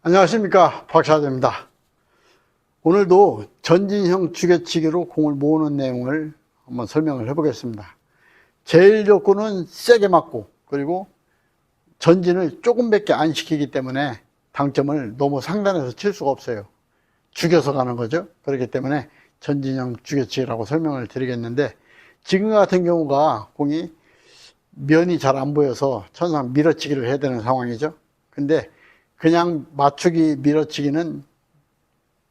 안녕하십니까, 박사자입니다. 오늘도 전진형 죽여치기로 공을 모으는 내용을 한번 설명을 해보겠습니다. 제일 조건은 세게 맞고, 그리고 전진을 조금밖에 안 시키기 때문에 당점을 너무 상단에서 칠 수가 없어요. 죽여서 가는 거죠. 그렇기 때문에 전진형 죽여치기라고 설명을 드리겠는데, 지금 같은 경우가 공이 면이 잘 안 보여서 천상 밀어치기를 해야 되는 상황이죠. 근데 그냥 맞추기 밀어치기는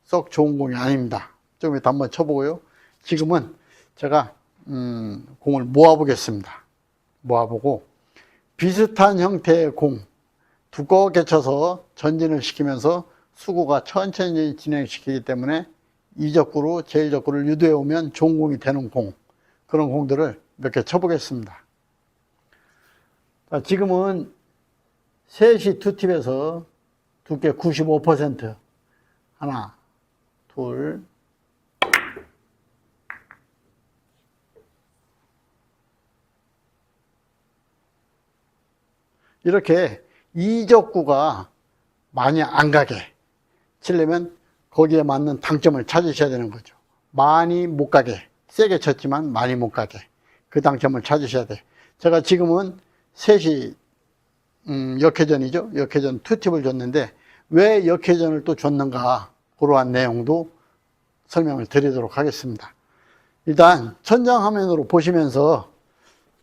썩 좋은 공이 아닙니다. 좀 이따 한번 쳐보고요. 지금은 제가 공을 모아보겠습니다. 모아보고 비슷한 형태의 공 두껍게 쳐서 전진을 시키면서 수구가 천천히 진행시키기 때문에 이적구로 제일적구를 유도해 오면 좋은 공이 되는 공, 그런 공들을 몇 개 쳐보겠습니다. 자, 지금은 3시 투팁에서 두께 95%, 하나, 둘, 이렇게 이적구가 많이 안 가게 치려면 거기에 맞는 당점을 찾으셔야 되는 거죠. 많이 못 가게, 세게 쳤지만 많이 못 가게 그 당점을 찾으셔야 돼요. 제가 지금은 3시 역회전이죠. 역회전 투팁을 줬는데 왜 역회전을 또 줬는가, 그러한 내용도 설명을 드리도록 하겠습니다. 일단 천장화면으로 보시면서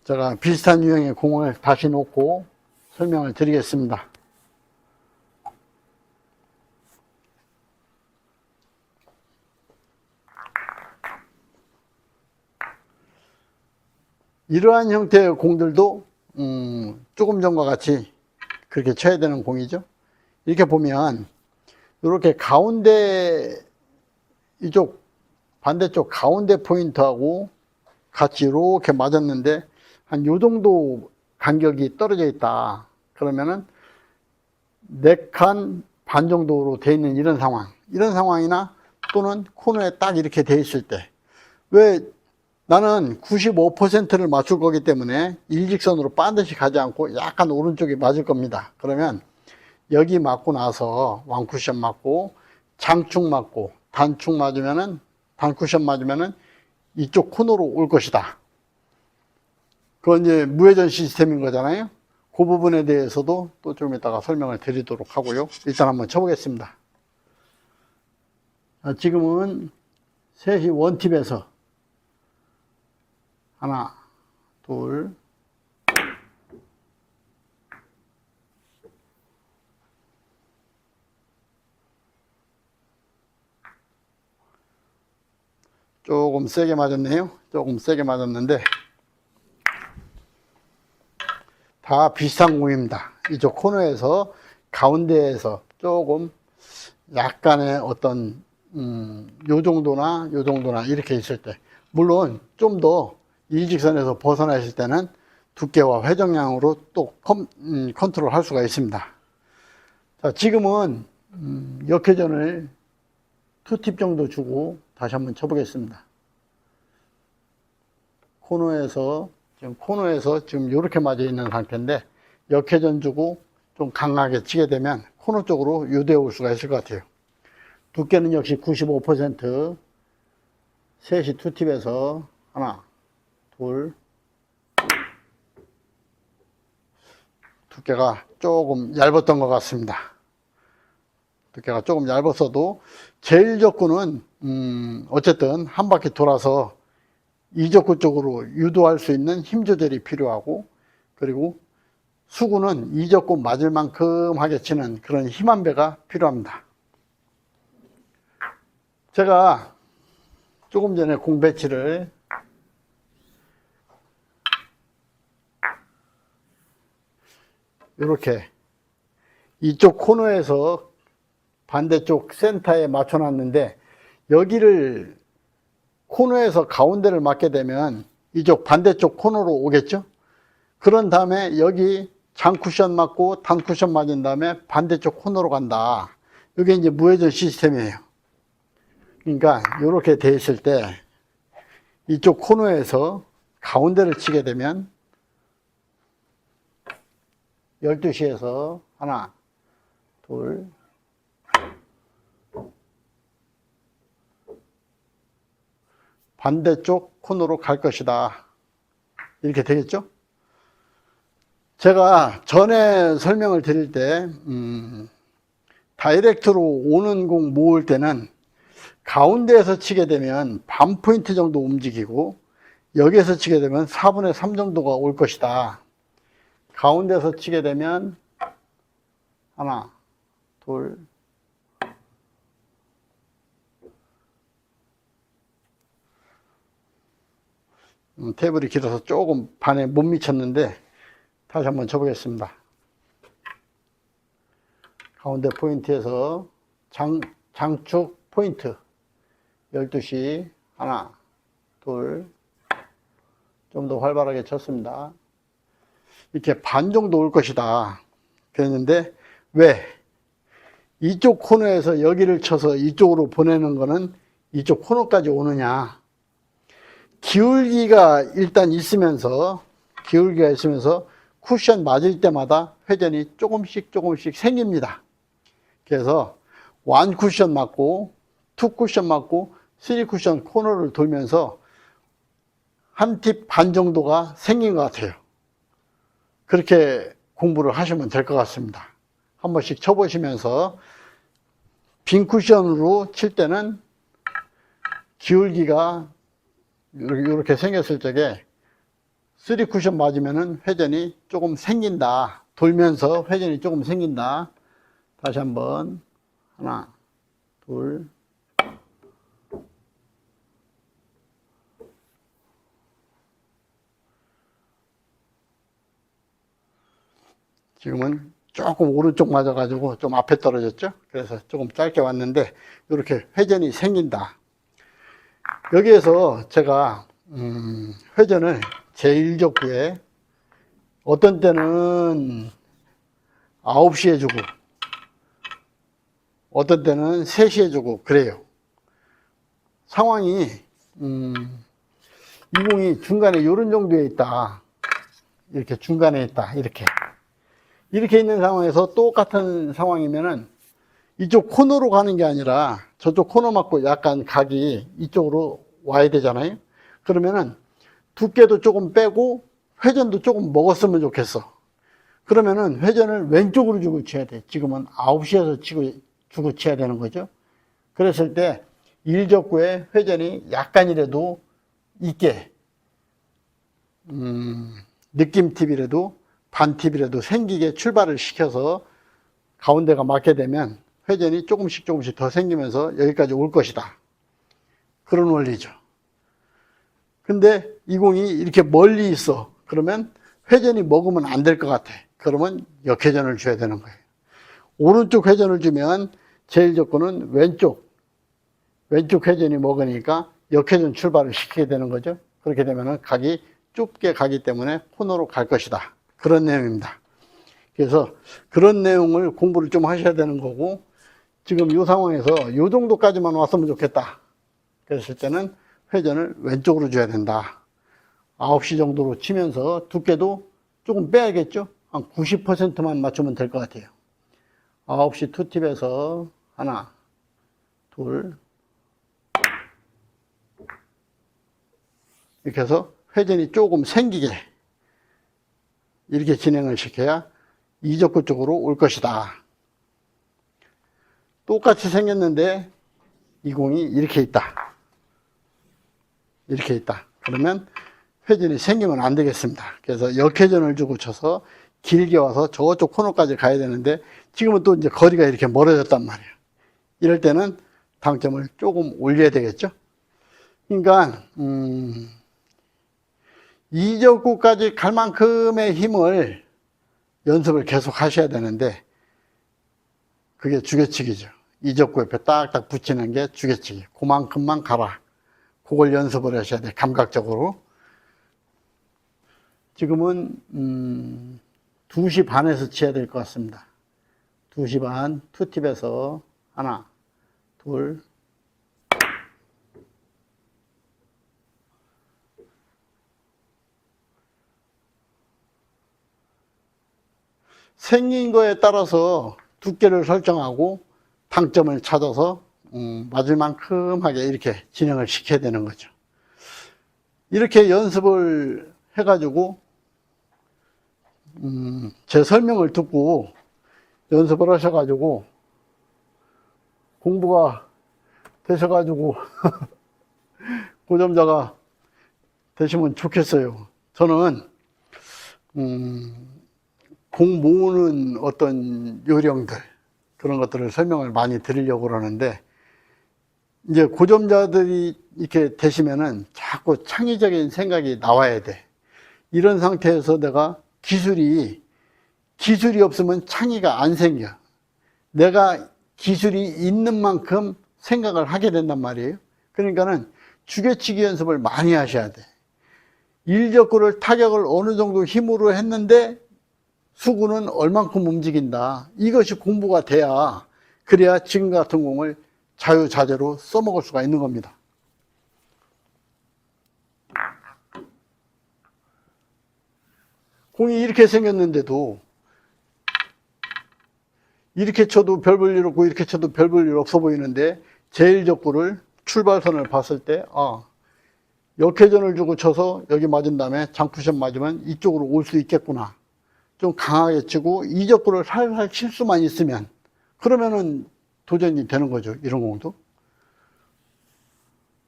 제가 비슷한 유형의 공을 다시 놓고 설명을 드리겠습니다. 이러한 형태의 공들도 조금 전과 같이 그렇게 쳐야 되는 공이죠. 이렇게 보면 이렇게 가운데, 이쪽 반대쪽 가운데 포인트하고 같이 이렇게 맞았는데 한 요 정도 간격이 떨어져 있다. 그러면은 4칸 반 정도로 돼 있는 이런 상황이나 또는 코너에 딱 이렇게 돼 있을 때, 왜 나는 95%를 맞출 거기 때문에 일직선으로 반드시 가지 않고 약간 오른쪽에 맞을 겁니다. 그러면 여기 맞고 나서 왕쿠션 맞고 장축 맞고 단축 맞으면은, 단쿠션 맞으면은 이쪽 코너로 올 것이다. 그건 이제 무회전 시스템인 거잖아요. 그 부분에 대해서도 또 좀 이따가 설명을 드리도록 하고요. 일단 한번 쳐보겠습니다. 지금은 3시 원팁에서 하나, 둘, 조금 세게 맞았네요. 조금 세게 맞았는데 다 비슷한 공입니다. 이쪽 코너에서 가운데에서 조금 약간의 어떤 요 정도나 이렇게 있을 때, 물론 좀 더 일직선에서 벗어나실 때는 두께와 회전량으로 또 컨트롤 할 수가 있습니다. 자, 지금은 역회전을 2팁 정도 주고 다시 한번 쳐보겠습니다. 코너에서 지금 이렇게 맞아 있는 상태인데 역회전 주고 좀 강하게 치게 되면 코너 쪽으로 유도해 올 수가 있을 것 같아요. 두께는 역시 95%, 3시 투팁에서 하나, 둘, 두께가 조금 얇았던 것 같습니다. 두께가 조금 얇았어도 제일 적구는 어쨌든 한 바퀴 돌아서 이적구 쪽으로 유도할 수 있는 힘 조절이 필요하고, 그리고 수구는 이적구 맞을 만큼 하게 치는 그런 힘 한 배가 필요합니다. 제가 조금 전에 공 배치를 이렇게 이쪽 코너에서 반대쪽 센터에 맞춰 놨는데, 여기를 코너에서 가운데를 맞게 되면 이쪽 반대쪽 코너로 오겠죠. 그런 다음에 여기 장쿠션 맞고 단쿠션 맞은 다음에 반대쪽 코너로 간다. 이게 이제 무회전 시스템이에요. 그러니까 이렇게 돼 있을 때 이쪽 코너에서 가운데를 치게 되면 12시에서 하나, 둘, 반대쪽 코너로 갈 것이다. 이렇게 되겠죠? 제가 전에 설명을 드릴 때 다이렉트로 오는 공 모을 때는 가운데에서 치게 되면 반 포인트 정도 움직이고 여기에서 치게 되면 4분의 3 정도가 올 것이다. 가운데서 치게 되면 하나, 둘, 테이블이 길어서 조금 반에 못 미쳤는데 다시 한번 쳐보겠습니다. 가운데 포인트에서 장축 포인트 12시 하나, 둘, 좀 더 활발하게 쳤습니다. 이렇게 반 정도 올 것이다 그랬는데 왜? 이쪽 코너에서 여기를 쳐서 이쪽으로 보내는 거는 이쪽 코너까지 오느냐. 기울기가 일단 있으면서 쿠션 맞을 때마다 회전이 조금씩 생깁니다. 그래서 1 쿠션 맞고 2 쿠션 맞고 3 쿠션 코너를 돌면서 한 팁 반 정도가 생긴 것 같아요. 그렇게 공부를 하시면 될 것 같습니다. 한 번씩 쳐보시면서 빈 쿠션으로 칠 때는 기울기가 이렇게 생겼을 적에 3 쿠션 맞으면은 회전이 조금 생긴다. 돌면서 회전이 조금 생긴다. 다시 한번 하나, 둘, 지금은 조금 오른쪽 맞아가지고 좀 앞에 떨어졌죠. 그래서 조금 짧게 왔는데 이렇게 회전이 생긴다. 여기에서 제가 회전을 제1족구에 어떤 때는 9시에 주고 어떤 때는 3시에 주고 그래요. 상황이 이 공이 중간에 이런 정도에 있다. 이렇게 중간에 있다. 이렇게 있는 상황에서 똑같은 상황이면은 이쪽 코너로 가는 게 아니라 저쪽 코너 맞고 약간 각이 이쪽으로 와야 되잖아요. 그러면은 두께도 조금 빼고 회전도 조금 먹었으면 좋겠어. 그러면은 회전을 왼쪽으로 주고 쳐야 돼. 지금은 9시에서 주고 쳐야 되는 거죠. 그랬을 때 1족구에 회전이 약간이라도 있게 느낌 팁이라도 반 팁이라도 생기게 출발을 시켜서 가운데가 맞게 되면 회전이 조금씩 더 생기면서 여기까지 올 것이다. 그런 원리죠. 근데 이 공이 이렇게 멀리 있어. 그러면 회전이 먹으면 안 될 것 같아. 그러면 역회전을 줘야 되는 거예요. 오른쪽 회전을 주면 제일 조건은 왼쪽 회전이 먹으니까 역회전 출발을 시키게 되는 거죠. 그렇게 되면 각이 좁게 가기 때문에 코너로 갈 것이다. 그런 내용입니다. 그래서 그런 내용을 공부를 좀 하셔야 되는 거고, 지금 이 상황에서 이 정도까지만 왔으면 좋겠다. 그랬을 때는 회전을 왼쪽으로 줘야 된다. 9시 정도로 치면서 두께도 조금 빼야겠죠? 한 90%만 맞추면 될 것 같아요. 9시 투팁에서 하나, 둘, 이렇게 해서 회전이 조금 생기게 이렇게 진행을 시켜야 이적구 쪽으로 올 것이다. 똑같이 생겼는데 이 공이 이렇게 있다. 그러면 회전이 생기면 안 되겠습니다. 그래서 역회전을 주고 쳐서 길게 와서 저쪽 코너까지 가야 되는데 지금은 또 이제 거리가 이렇게 멀어졌단 말이에요. 이럴 때는 당점을 조금 올려야 되겠죠. 그러니까 이적구까지 갈 만큼의 힘을 연습을 계속 하셔야 되는데 그게 주개치기죠. 이적구 옆에 딱딱 붙이는 게 주개치기. 그만큼만 가라. 그걸 연습을 하셔야 돼. 감각적으로. 지금은 2시 반에서 쳐야 될 것 같습니다. 2시 반 투팁에서 하나, 둘, 생긴 거에 따라서 두께를 설정하고 당점을 찾아서 맞을 만큼하게 이렇게 진행을 시켜야 되는 거죠. 이렇게 연습을 해가지고 제 설명을 듣고 연습을 하셔가지고 공부가 되셔가지고 고점자가 되시면 좋겠어요. 저는 공 모으는 어떤 요령들, 그런 것들을 설명을 많이 드리려고 그러는데, 이제 고점자들이 이렇게 되시면은 자꾸 창의적인 생각이 나와야 돼. 이런 상태에서 내가 기술이 없으면 창의가 안 생겨. 내가 기술이 있는 만큼 생각을 하게 된단 말이에요. 그러니까는 주개치기 연습을 많이 하셔야 돼. 일적구를 타격을 어느 정도 힘으로 했는데 수구는 얼만큼 움직인다. 이것이 공부가 돼야, 그래야 지금 같은 공을 자유자재로 써먹을 수가 있는 겁니다. 공이 이렇게 생겼는데도 이렇게 쳐도 별 볼 일 없고 이렇게 쳐도 별 볼 일 없어 보이는데, 제일적구를 출발선을 봤을 때 역회전을 주고 쳐서 여기 맞은 다음에 장쿠션 맞으면 이쪽으로 올 수 있겠구나. 좀 강하게 치고 이 적구를 살살 칠 수만 있으면, 그러면은 도전이 되는 거죠. 이런 공도.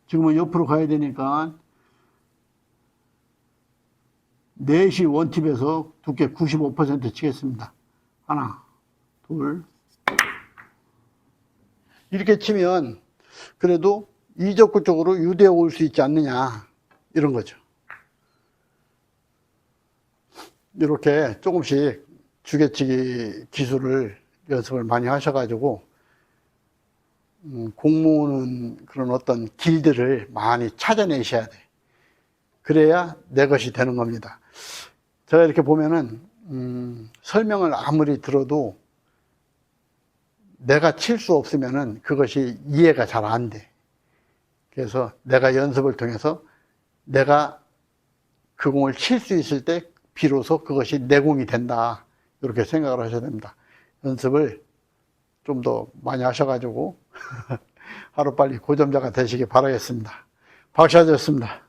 지금은 옆으로 가야 되니까 4시 원팁에서 두께 95% 치겠습니다. 하나, 둘. 이렇게 치면 그래도 이적구 쪽으로 유대해 올 수 있지 않느냐, 이런 거죠. 이렇게 조금씩 주개치기 기술을 연습을 많이 하셔가지고 공 모으는 그런 어떤 길들을 많이 찾아내셔야 돼. 그래야 내 것이 되는 겁니다. 제가 이렇게 보면은 설명을 아무리 들어도 내가 칠 수 없으면은 그것이 이해가 잘 안 돼. 그래서 내가 연습을 통해서 내가 그 공을 칠 수 있을 때 비로소 그것이 내 공이 된다, 이렇게 생각을 하셔야 됩니다. 연습을 좀 더 많이 하셔가지고 하루빨리 고점자가 되시기 바라겠습니다. 박샤즈였습니다.